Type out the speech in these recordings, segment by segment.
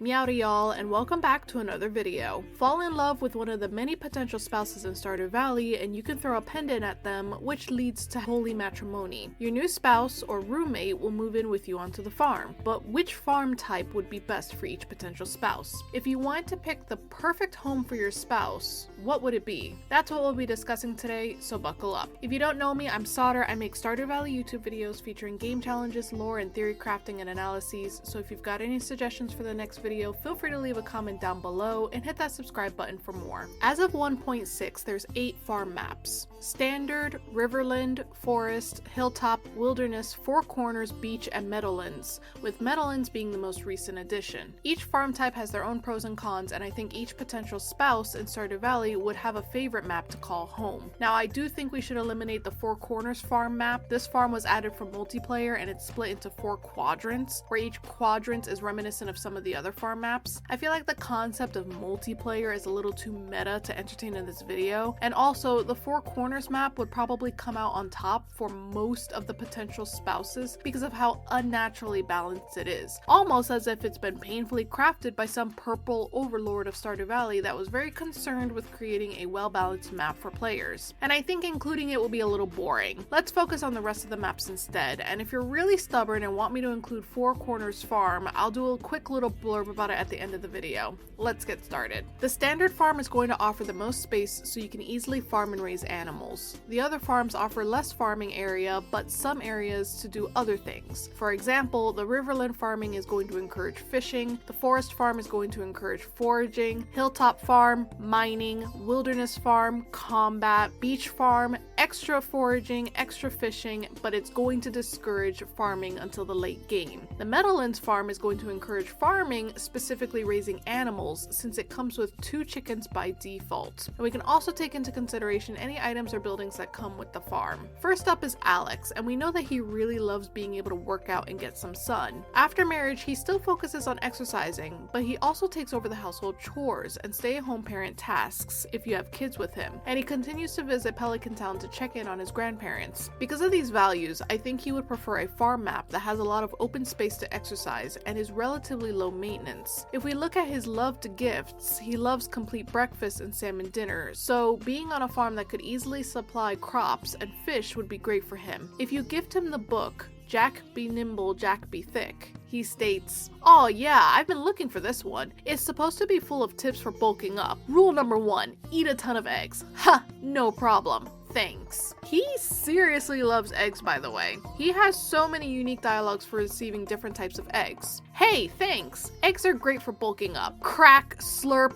Meowdy y'all, and welcome back to another video. Fall in love with one of the many potential spouses in Stardew Valley and you can throw a pendant at them, which leads to holy matrimony. Your new spouse or roommate will move in with you onto the farm, but which farm type would be best for each potential spouse? If you wanted to pick the perfect home for your spouse, what would it be? That's what we'll be discussing today, so buckle up. If you don't know me, I'm Sauter. I make Stardew Valley YouTube videos featuring game challenges, lore, and theory crafting and analyses, so if you've got any suggestions for the next video, feel free to leave a comment down below and hit that subscribe button for more. As of 1.6, there's 8 farm maps. Standard, Riverland, Forest, Hilltop, Wilderness, Four Corners, Beach, and Meadowlands, with Meadowlands being the most recent addition. Each farm type has their own pros and cons, and I think each potential spouse in Stardew Valley would have a favorite map to call home. Now, I do think we should eliminate the Four Corners farm map. This farm was added for multiplayer and it's split into 4 quadrants, where each quadrant is reminiscent of some of the other farm maps. I feel like the concept of multiplayer is a little too meta to entertain in this video, and also the Four Corners map would probably come out on top for most of the potential spouses because of how unnaturally balanced it is, almost as if it's been painfully crafted by some purple overlord of Stardew Valley that was very concerned with creating a well-balanced map for players. And I think including it will be a little boring. Let's focus on the rest of the maps instead, and if you're really stubborn and want me to include Four Corners Farm, I'll do a quick little blurb about it at the end of the video. Let's get started. The standard farm is going to offer the most space so you can easily farm and raise animals. The other farms offer less farming area, but some areas to do other things. For example, the Riverland farming is going to encourage fishing, the Forest farm is going to encourage foraging, Hilltop farm, mining, Wilderness farm, combat, Beach farm, extra foraging, extra fishing, but it's going to discourage farming until the late game. The Meadowlands farm is going to encourage farming, specifically raising animals, since it comes with 2 chickens by default. And we can also take into consideration any items or buildings that come with the farm. First up is Alex, and we know that he really loves being able to work out and get some sun. After marriage, he still focuses on exercising, but he also takes over the household chores and stay-at-home parent tasks if you have kids with him, and he continues to visit Pelican Town to check in on his grandparents. Because of these values, I think he would prefer a farm map that has a lot of open space to exercise and is relatively low maintenance. If we look at his love to gifts, he loves complete breakfast and salmon dinner, so being on a farm that could easily supply crops and fish would be great for him. If you gift him the book, Jack Be Nimble, Jack Be Thick, he states, "Oh yeah, I've been looking for this one. It's supposed to be full of tips for bulking up. Rule number 1, eat a ton of eggs. Ha, no problem. Thanks." He seriously loves eggs, by the way. He has so many unique dialogues for receiving different types of eggs. Hey, thanks. Eggs are great for bulking up. Crack, slurp,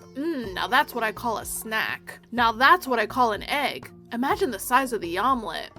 now that's what I call a snack. Now that's what I call an egg. Imagine the size of the omelet.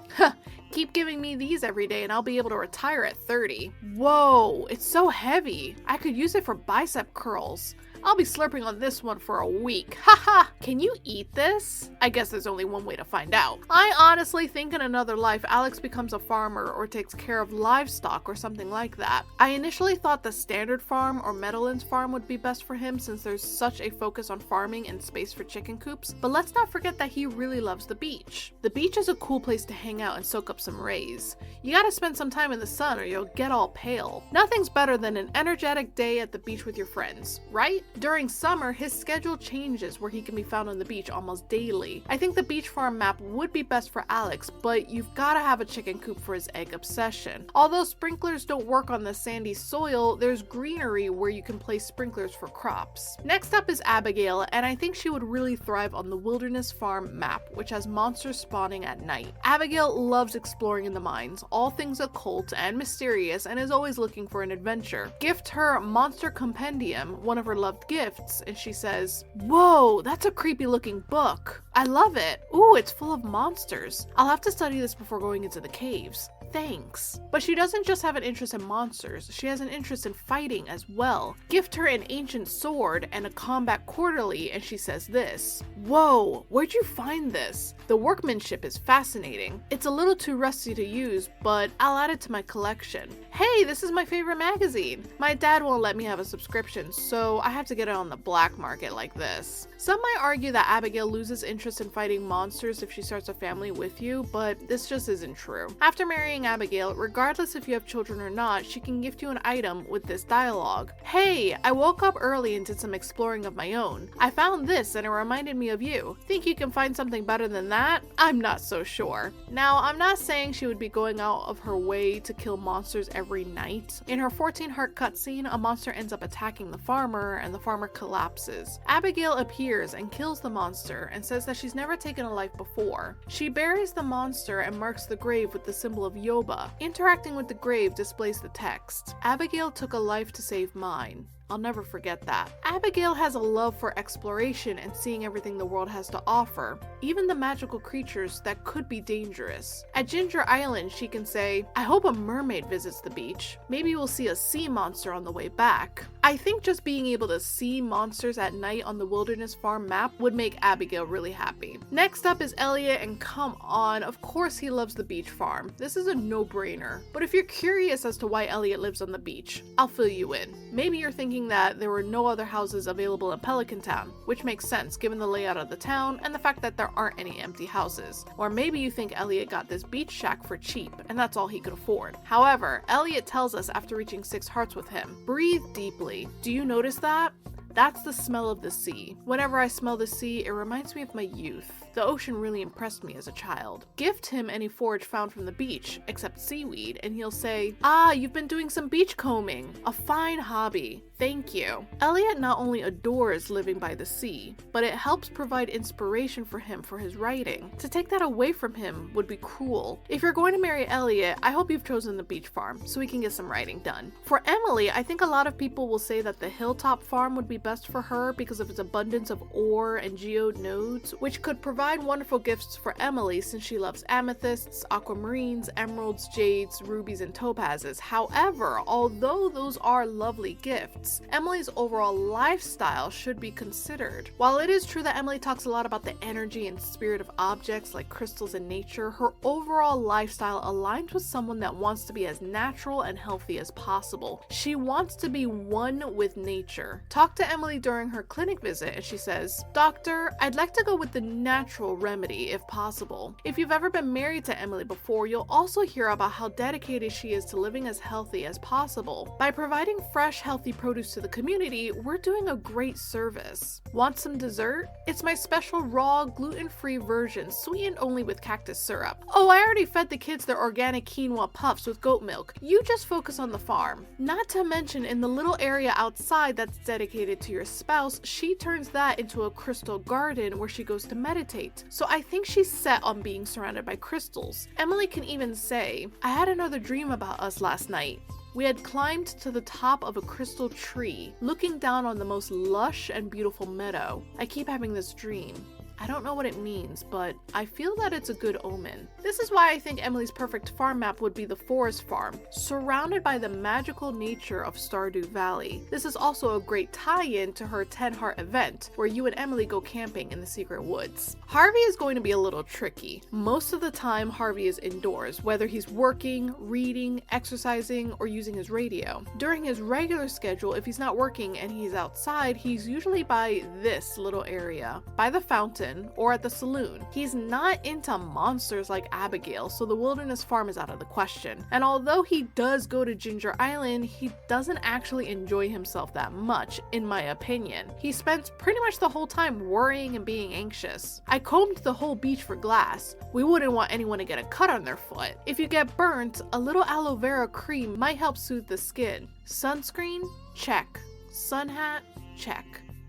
Keep giving me these every day and I'll be able to retire at 30. Whoa, it's so heavy. I could use it for bicep curls. I'll be slurping on this one for a week. Haha! Can you eat this? I guess there's only one way to find out. I honestly think in another life, Alex becomes a farmer or takes care of livestock or something like that. I initially thought the standard farm or Meadowlands farm would be best for him since there's such a focus on farming and space for chicken coops, but let's not forget that he really loves the beach. The beach is a cool place to hang out and soak up some rays. You gotta spend some time in the sun or you'll get all pale. Nothing's better than an energetic day at the beach with your friends, right? During summer, his schedule changes where he can be found on the beach almost daily. I think the beach farm map would be best for Alex, but you've gotta have a chicken coop for his egg obsession. Although sprinklers don't work on the sandy soil, there's greenery where you can place sprinklers for crops. Next up is Abigail, and I think she would really thrive on the Wilderness farm map, which has monsters spawning at night. Abigail loves exploring in the mines, all things occult and mysterious, and is always looking for an adventure. Gift her Monster Compendium, one of her loved gifts, and she says, "Whoa, that's a creepy looking book. I love it. Ooh, it's full of monsters. I'll have to study this before going into the caves. Thanks." But she doesn't just have an interest in monsters, she has an interest in fighting as well. Gift her an ancient sword and a combat quarterly and she says this, "Whoa, where'd you find this? The workmanship is fascinating. It's a little too rusty to use, but I'll add it to my collection. Hey, this is my favorite magazine. My dad won't let me have a subscription, so I have to get it on the black market like this." Some might argue that Abigail loses interest in fighting monsters if she starts a family with you, but this just isn't true. After marrying telling Abigail, regardless if you have children or not, she can gift you an item with this dialogue. Hey, I woke up early and did some exploring of my own. I found this and it reminded me of you. Think you can find something better than that? I'm not so sure. Now, I'm not saying she would be going out of her way to kill monsters every night. In her 14 heart cutscene, a monster ends up attacking the farmer and the farmer collapses. Abigail appears and kills the monster and says that she's never taken a life before. She buries the monster and marks the grave with the symbol of Yoba. Interacting with the grave displays the text, Abigail took a life to save mine. I'll never forget that. Abigail has a love for exploration and seeing everything the world has to offer, even the magical creatures that could be dangerous. At Ginger Island, she can say, I hope a mermaid visits the beach. Maybe we'll see a sea monster on the way back. I think just being able to see monsters at night on the Wilderness Farm map would make Abigail really happy. Next up is Elliot, and come on, of course he loves the beach farm. This is a no-brainer. But if you're curious as to why Elliot lives on the beach, I'll fill you in. Maybe you're thinking that there were no other houses available in Pelican Town, which makes sense given the layout of the town and the fact that there aren't any empty houses. Or maybe you think Elliot got this beach shack for cheap and that's all he could afford. However, Elliot tells us after reaching 6 hearts with him, breathe deeply. Do you notice that? That's the smell of the sea. Whenever I smell the sea, it reminds me of my youth. The ocean really impressed me as a child. Gift him any forage found from the beach, except seaweed, and he'll say, ah, you've been doing some beach combing. A fine hobby. Thank you. Elliot not only adores living by the sea, but it helps provide inspiration for him for his writing. To take that away from him would be cruel. If you're going to marry Elliot, I hope you've chosen the beach farm so we can get some writing done. For Emily, I think a lot of people will say that the hilltop farm would be best for her because of its abundance of ore and geode nodes, which could provide wonderful gifts for Emily since she loves amethysts, aquamarines, emeralds, jades, rubies, and topazes. However, although those are lovely gifts, Emily's overall lifestyle should be considered. While it is true that Emily talks a lot about the energy and spirit of objects like crystals and nature, her overall lifestyle aligns with someone that wants to be as natural and healthy as possible. She wants to be one with nature. Talk to Emily during her clinic visit and she says, Doctor, I'd like to go with the natural remedy if possible. If you've ever been married to Emily before, you'll also hear about how dedicated she is to living as healthy as possible. By providing fresh, healthy produce to the community, we're doing a great service. Want some dessert? It's my special raw, gluten-free version, sweetened only with cactus syrup. Oh, I already fed the kids their organic quinoa puffs with goat milk. You just focus on the farm. Not to mention, in the little area outside that's dedicated to your spouse, she turns that into a crystal garden where she goes to meditate. So I think she's set on being surrounded by crystals. Emily can even say, I had another dream about us last night. We had climbed to the top of a crystal tree, looking down on the most lush and beautiful meadow. I keep having this dream. I don't know what it means, but I feel that it's a good omen. This is why I think Emily's perfect farm map would be the forest farm, surrounded by the magical nature of Stardew Valley. This is also a great tie-in to her 10-heart event, where you and Emily go camping in the secret woods. Harvey is going to be a little tricky. Most of the time, Harvey is indoors, whether he's working, reading, exercising, or using his radio. During his regular schedule, if he's not working and he's outside, he's usually by this little area, by the fountain, or at the saloon. He's not into monsters like Abigail, so the wilderness farm is out of the question. And although he does go to Ginger Island, he doesn't actually enjoy himself that much, in my opinion. He spends pretty much the whole time worrying and being anxious. I combed the whole beach for glass. We wouldn't want anyone to get a cut on their foot. If you get burnt, a little aloe vera cream might help soothe the skin. Sunscreen? Check. Sun hat? Check.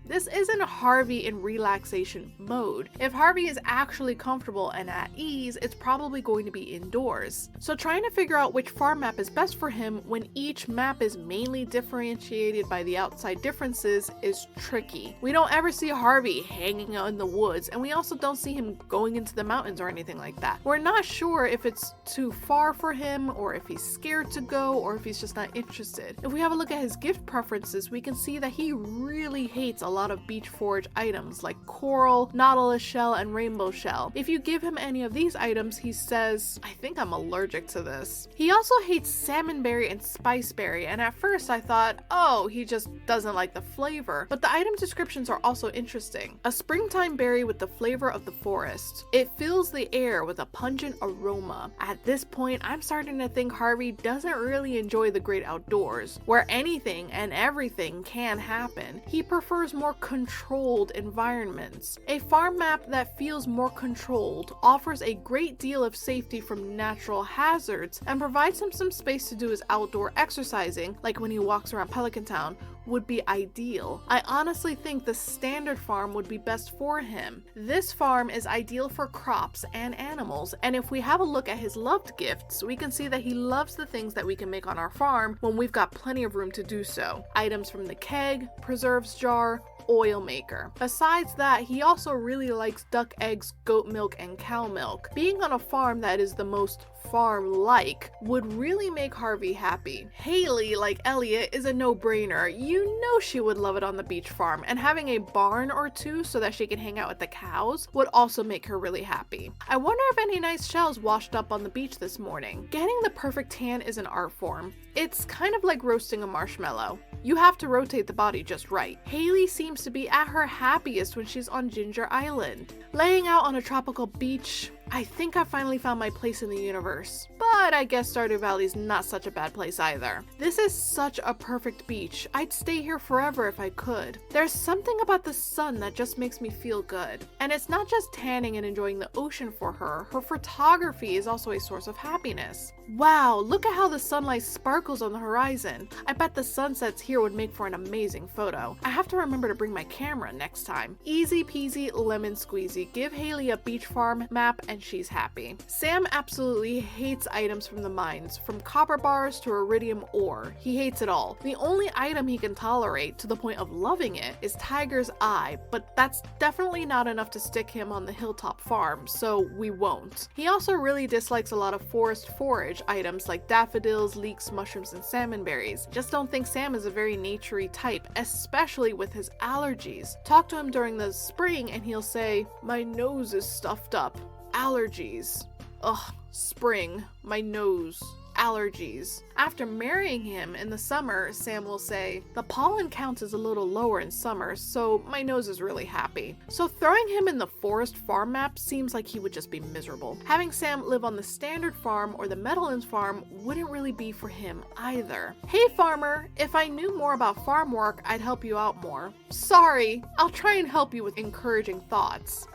This isn't Harvey in relaxation mode. If Harvey is actually comfortable and at ease, it's probably going to be indoors. So trying to figure out which farm map is best for him when each map is mainly differentiated by the outside differences is tricky. We don't ever see Harvey hanging out in the woods, and we also don't see him going into the mountains or anything like that. We're not sure if it's too far for him, or if he's scared to go, or if he's just not interested. If we have a look at his gift preferences, we can see that he really hates a lot of beach forage items like coral, nautilus shell, and rainbow shell. If you give him any of these items, he says, "I think I'm allergic to this." He also hates salmonberry and spiceberry, and at first I thought, oh, he just doesn't like the flavor, but the item descriptions are also interesting. A springtime berry with the flavor of the forest. It fills the air with a pungent aroma. At this point, I'm starting to think Harvey doesn't really enjoy the great outdoors, where anything and everything can happen. He prefers more controlled environments. A farm map that feels more controlled offers a great deal of safety from natural hazards and provides him some space to do his outdoor exercising, like when he walks around Pelican Town, would be ideal. I honestly think the standard farm would be best for him. This farm is ideal for crops and animals, and if we have a look at his loved gifts, we can see that he loves the things that we can make on our farm when we've got plenty of room to do so. Items from the keg, preserves jar, oil maker. Besides that, he also really likes duck eggs, goat milk, and cow milk. Being on a farm that is the most farm-like would really make Harvey happy. Haley, like Elliot, is a no-brainer. You know she would love it on the beach farm, and having a barn or two so that she can hang out with the cows would also make her really happy. I wonder if any nice shells washed up on the beach this morning. Getting the perfect tan is an art form. It's kind of like roasting a marshmallow. You have to rotate the body just right. Haley seems to be at her happiest when she's on Ginger Island. Laying out on a tropical beach, I think I finally found my place in the universe. But I guess Stardew Valley's not such a bad place either. This is such a perfect beach. I'd stay here forever if I could. There's something about the sun that just makes me feel good. And it's not just tanning and enjoying the ocean for her. Her photography is also a source of happiness. Wow, look at how the sunlight sparkles on the horizon. I bet the sunsets here would make for an amazing photo. I have to remember to bring my camera next time. Easy peasy lemon squeezy. Give Haley a beach farm map and she's happy. Sam absolutely hates items from the mines, from copper bars to iridium ore. He hates it all. The only item he can tolerate, to the point of loving it, is Tiger's Eye, but that's definitely not enough to stick him on the hilltop farm, so we won't. He also really dislikes a lot of forest forage items like daffodils, leeks, mushrooms, and salmonberries. Just don't think Sam is a very naturey type, especially with his allergies. Talk to him during the spring and he'll say, "My nose is stuffed up. Allergies. Ugh, spring, my nose, allergies." After marrying him in the summer, Sam will say, "The pollen count is a little lower in summer, so my nose is really happy." So throwing him in the forest farm map seems like he would just be miserable. Having Sam live on the standard farm or the Meadowlands farm wouldn't really be for him either. "Hey farmer, if I knew more about farm work, I'd help you out more." "Sorry, I'll try and help you with encouraging thoughts."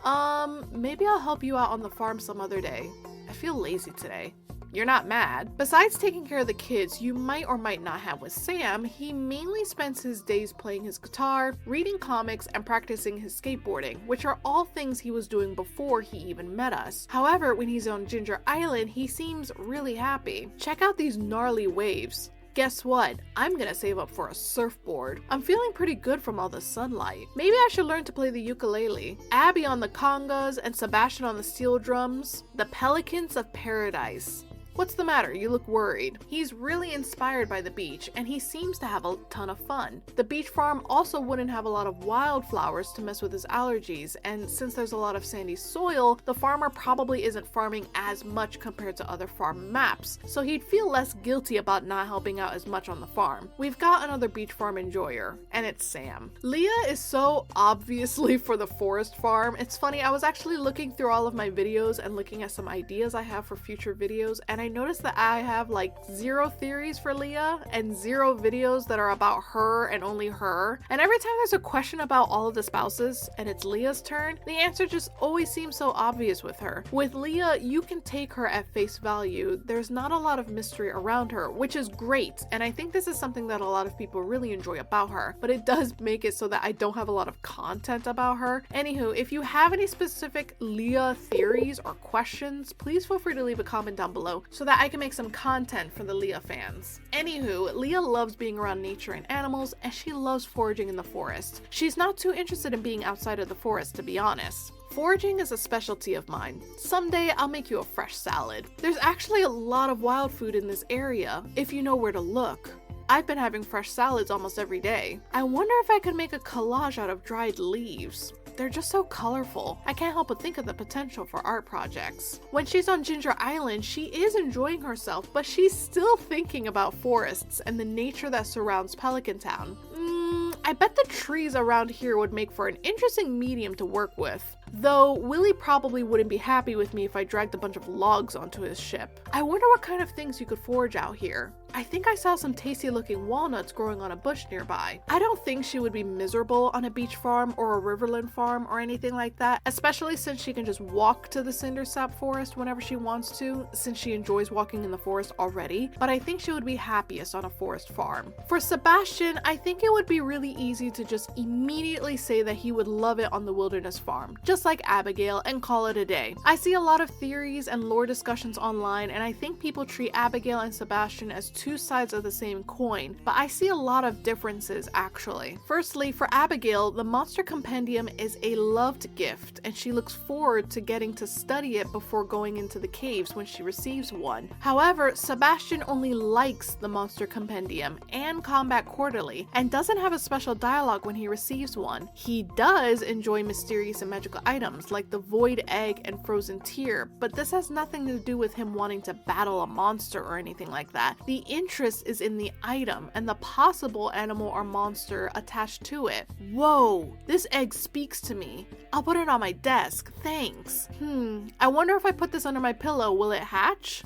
Maybe I'll help you out on the farm some other day. I feel lazy today." You're not mad. Besides taking care of the kids you might or might not have with Sam, he mainly spends his days playing his guitar, reading comics, and practicing his skateboarding, which are all things he was doing before he even met us. However, when he's on Ginger Island, he seems really happy. Check out these gnarly waves. Guess what? I'm gonna save up for a surfboard. I'm feeling pretty good from all the sunlight. Maybe I should learn to play the ukulele. Abby on the congas and Sebastian on the steel drums. The Pelicans of Paradise. What's the matter? You look worried. He's really inspired by the beach, and he seems to have a ton of fun. The beach farm also wouldn't have a lot of wildflowers to mess with his allergies, and since there's a lot of sandy soil, the farmer probably isn't farming as much compared to other farm maps, so he'd feel less guilty about not helping out as much on the farm. We've got another beach farm enjoyer, and it's Sam. Leah is so obviously for the forest farm. It's funny, I was actually looking through all of my videos and looking at some ideas I have for future videos, and I noticed that I have like 0 theories for Leah and 0 videos that are about her and only her. And every time there's a question about all of the spouses and it's Leah's turn, the answer just always seems so obvious with her. With Leah, you can take her at face value. There's not a lot of mystery around her, which is great. And I think this is something that a lot of people really enjoy about her, but it does make it so that I don't have a lot of content about her. Anywho, if you have any specific Leah theories or questions, please feel free to leave a comment down below so that I can make some content for the Leah fans. Anywho, Leah loves being around nature and animals, and she loves foraging in the forest. She's not too interested in being outside of the forest, to be honest. Foraging is a specialty of mine. Someday I'll make you a fresh salad. There's actually a lot of wild food in this area, if you know where to look. I've been having fresh salads almost every day. I wonder if I could make a collage out of dried leaves. They're just so colorful. I can't help but think of the potential for art projects. When she's on Ginger Island, she is enjoying herself, but she's still thinking about forests and the nature that surrounds Pelican Town. I bet the trees around here would make for an interesting medium to work with. Though Willie probably wouldn't be happy with me if I dragged a bunch of logs onto his ship. I wonder what kind of things you could forage out here. I think I saw some tasty looking walnuts growing on a bush nearby. I don't think she would be miserable on a beach farm or a riverland farm or anything like that, especially since she can just walk to the Cindersap forest whenever she wants to, since she enjoys walking in the forest already, but I think she would be happiest on a forest farm. For Sebastian, I think it would be really easy to just immediately say that he would love it on the wilderness farm, just like Abigail, and call it a day. I see a lot of theories and lore discussions online, and I think people treat Abigail and Sebastian as two sides of the same coin, but I see a lot of differences actually. Firstly, for Abigail, the Monster Compendium is a loved gift, and she looks forward to getting to study it before going into the caves when she receives one. However, Sebastian only likes the Monster Compendium and Combat Quarterly, and doesn't have a special dialogue when he receives one. He does enjoy mysterious and magical items like the Void Egg and Frozen Tear, but this has nothing to do with him wanting to battle a monster or anything like that. The interest is in the item and the possible animal or monster attached to it. Whoa, this egg speaks to me. I'll put it on my desk, thanks. I wonder if I put this under my pillow, will it hatch?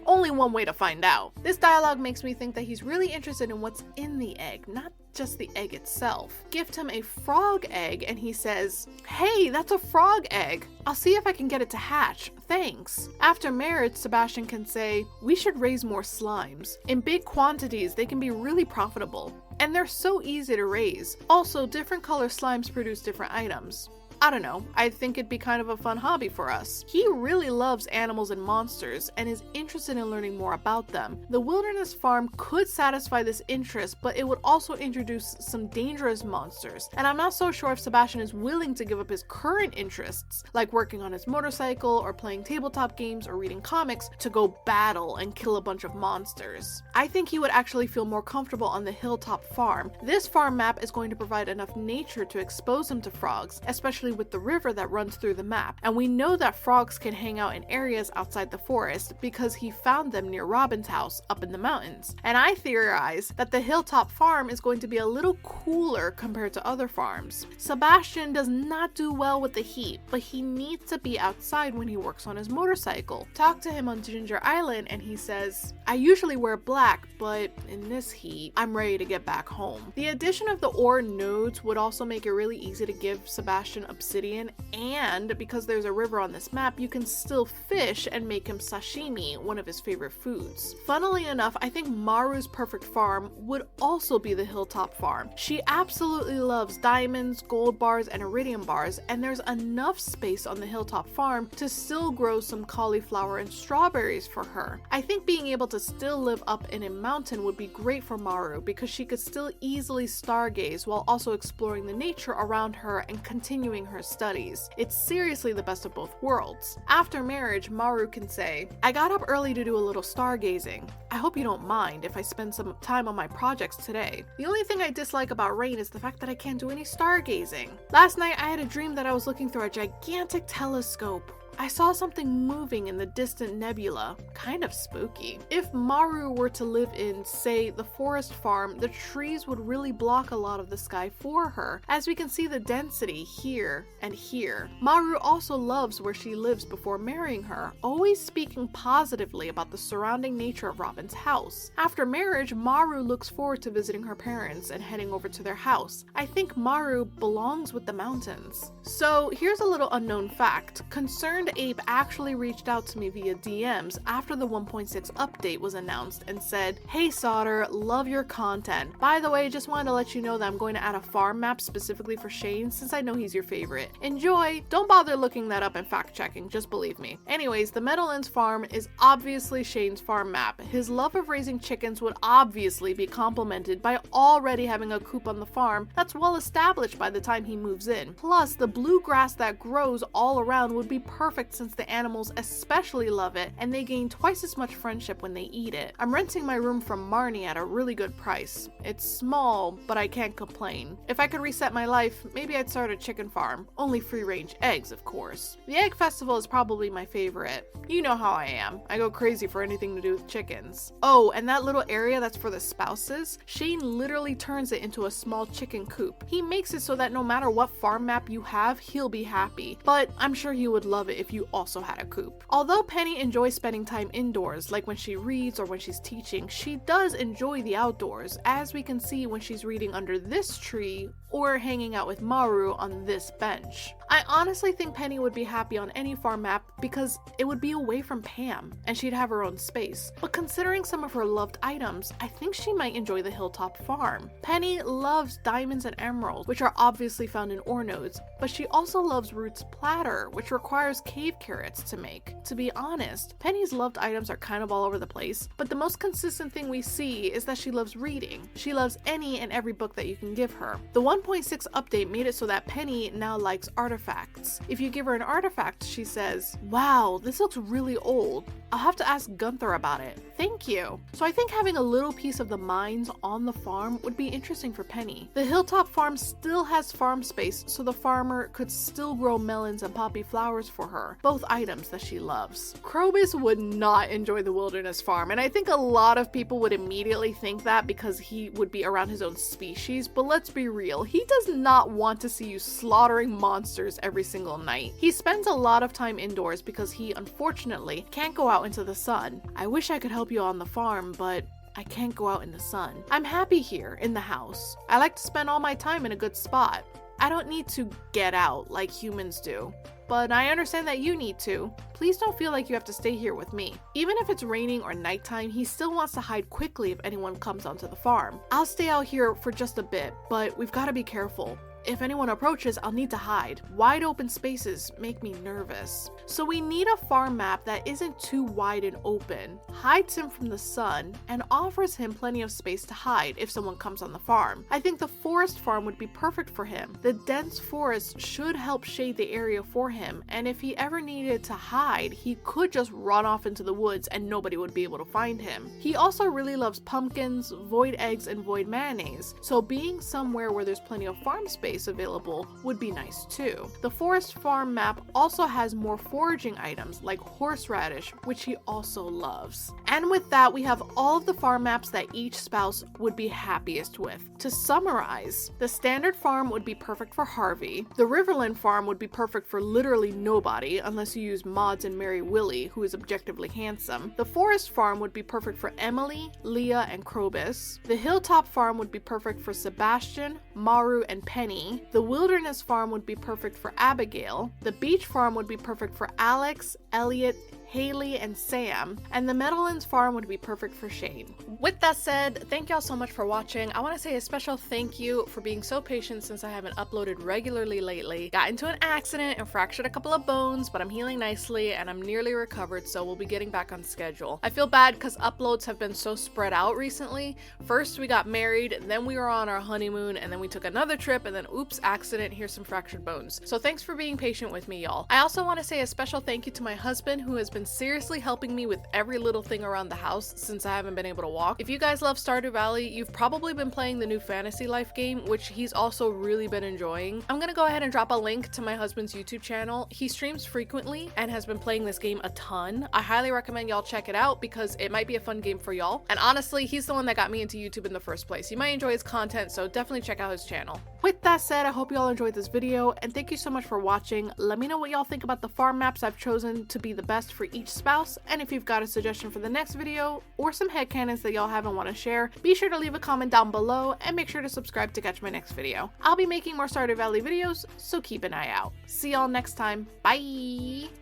Only one way to find out. This dialogue makes me think that he's really interested in what's in the egg, not just the egg itself. Gift him a frog egg and he says, "Hey, that's a frog egg. I'll see if I can get it to hatch. Thanks." After marriage, Sebastian can say, "We should raise more slimes. In big quantities, they can be really profitable. And they're so easy to raise. Also, different color slimes produce different items." I don't know, I think it'd be kind of a fun hobby for us. He really loves animals and monsters and is interested in learning more about them. The wilderness farm could satisfy this interest, but it would also introduce some dangerous monsters. And I'm not so sure if Sebastian is willing to give up his current interests, like working on his motorcycle or playing tabletop games or reading comics, to go battle and kill a bunch of monsters. I think he would actually feel more comfortable on the hilltop farm. This farm map is going to provide enough nature to expose him to frogs, especially with the river that runs through the map, and we know that frogs can hang out in areas outside the forest because he found them near Robin's house up in the mountains. And I theorize that the hilltop farm is going to be a little cooler compared to other farms. Sebastian does not do well with the heat, but he needs to be outside when he works on his motorcycle. Talk to him on Ginger Island and he says, "I usually wear black, but in this heat, I'm ready to get back home." The addition of the ore nodes would also make it really easy to give Sebastian obsidian, and because there's a river on this map, you can still fish and make him sashimi, one of his favorite foods. Funnily enough, I think Maru's perfect farm would also be the hilltop farm. She absolutely loves diamonds, gold bars, and iridium bars, and there's enough space on the hilltop farm to still grow some cauliflower and strawberries for her. I think being able to still live up in a mountain would be great for Maru because she could still easily stargaze while also exploring the nature around her and continuing her studies. It's seriously the best of both worlds. After marriage, Maru can say, "I got up early to do a little stargazing. I hope you don't mind if I spend some time on my projects today. The only thing I dislike about rain is the fact that I can't do any stargazing. Last night I had a dream that I was looking through a gigantic telescope. I saw something moving in the distant nebula. Kind of spooky." If Maru were to live in, say, the forest farm, the trees would really block a lot of the sky for her, as we can see the density here and here. Maru also loves where she lives before marrying her, always speaking positively about the surrounding nature of Robin's house. After marriage, Maru looks forward to visiting her parents and heading over to their house. I think Maru belongs with the mountains. So here's a little unknown fact. Concerned Ape actually reached out to me via DMs after the 1.6 update was announced and said, "Hey Sauter, love your content. By the way, just wanted to let you know that I'm going to add a farm map specifically for Shane since I know he's your favorite. Enjoy." Don't bother looking that up and fact checking, just believe me. Anyways, the Meadowlands farm is obviously Shane's farm map. His love of raising chickens would obviously be complemented by already having a coop on the farm that's well established by the time he moves in. Plus, the blue grass that grows all around would be perfect perfect since the animals especially love it and they gain twice as much friendship when they eat it. I'm renting my room from Marnie at a really good price. It's small, but I can't complain. If I could reset my life, maybe I'd start a chicken farm. Only free-range eggs, of course. The egg festival is probably my favorite. You know how I am. I go crazy for anything to do with chickens. Oh, and that little area that's for the spouses, Shane literally turns it into a small chicken coop. He makes it so that no matter what farm map you have, he'll be happy. But I'm sure he would love it if you also had a coop. Although Penny enjoys spending time indoors, like when she reads or when she's teaching, she does enjoy the outdoors, as we can see when she's reading under this tree or hanging out with Maru on this bench. I honestly think Penny would be happy on any farm map because it would be away from Pam and she'd have her own space. But considering some of her loved items, I think she might enjoy the hilltop farm. Penny loves diamonds and emeralds, which are obviously found in ore nodes, but she also loves Root's platter, which requires cave carrots to make. To be honest, Penny's loved items are kind of all over the place, but the most consistent thing we see is that she loves reading. She loves any and every book that you can give her. The 1.6 update made it so that Penny now likes artifacts. If you give her an artifact, she says, "Wow, this looks really old. I'll have to ask Gunther about it. Thank you." So I think having a little piece of the mines on the farm would be interesting for Penny. The hilltop farm still has farm space, so the farmer could still grow melons and poppy flowers for her, both items that she loves. Krobus would not enjoy the wilderness farm, and I think a lot of people would immediately think that because he would be around his own species, but let's be real, he does not want to see you slaughtering monsters every single night. He spends a lot of time indoors because he unfortunately can't go out into the sun. I wish I could help you on the farm, but I can't go out in the sun. I'm happy here in the house. I like to spend all my time in a good spot. I don't need to get out like humans do, but I understand that you need to. Please don't feel like you have to stay here with me. Even if it's raining or nighttime, he still wants to hide quickly if anyone comes onto the farm. I'll stay out here for just a bit, but we've got to be careful. If anyone approaches, I'll need to hide. Wide open spaces make me nervous. So we need a farm map that isn't too wide and open, hides him from the sun, and offers him plenty of space to hide if someone comes on the farm. I think the forest farm would be perfect for him. The dense forest should help shade the area for him, and if he ever needed to hide, he could just run off into the woods and nobody would be able to find him. He also really loves pumpkins, void eggs, and void mayonnaise, so being somewhere where there's plenty of farm space available would be nice too. The forest farm map also has more foraging items like horseradish, which he also loves. And with that, we have all of the farm maps that each spouse would be happiest with. To summarize, the standard farm would be perfect for Harvey. The Riverland farm would be perfect for literally nobody unless you use mods and marry Willie, who is objectively handsome. The forest farm would be perfect for Emily, Leah, and Krobus. The hilltop farm would be perfect for Sebastian, Maru, and Penny. The wilderness farm would be perfect for Abigail. The beach farm would be perfect for Alex, Elliot, Haley, and Sam, and the Meadowlands farm would be perfect for Shane. With that said, thank y'all so much for watching. I want to say a special thank you for being so patient since I haven't uploaded regularly lately. Got into an accident and fractured a couple of bones, but I'm healing nicely and I'm nearly recovered, so we'll be getting back on schedule. I feel bad because uploads have been so spread out recently. First we got married, then we were on our honeymoon, and then we took another trip, and then oops, accident, here's some fractured bones. So thanks for being patient with me, y'all. I also want to say a special thank you to my husband, who has been seriously helping me with every little thing around the house since I haven't been able to walk. If you guys love Stardew Valley, you've probably been playing the new Fantasy Life game, which he's also really been enjoying. I'm gonna go ahead and drop a link to my husband's YouTube channel. He streams frequently and has been playing this game a ton. I highly recommend y'all check it out because it might be a fun game for y'all. And honestly, he's the one that got me into YouTube in the first place. You might enjoy his content, so definitely check out his channel. With that said, I hope y'all enjoyed this video, and thank you so much for watching. Let me know what y'all think about the farm maps I've chosen to be the best for each spouse, and if you've got a suggestion for the next video, or some headcanons that y'all have and want to share, be sure to leave a comment down below, and make sure to subscribe to catch my next video. I'll be making more Stardew Valley videos, so keep an eye out. See y'all next time. Bye!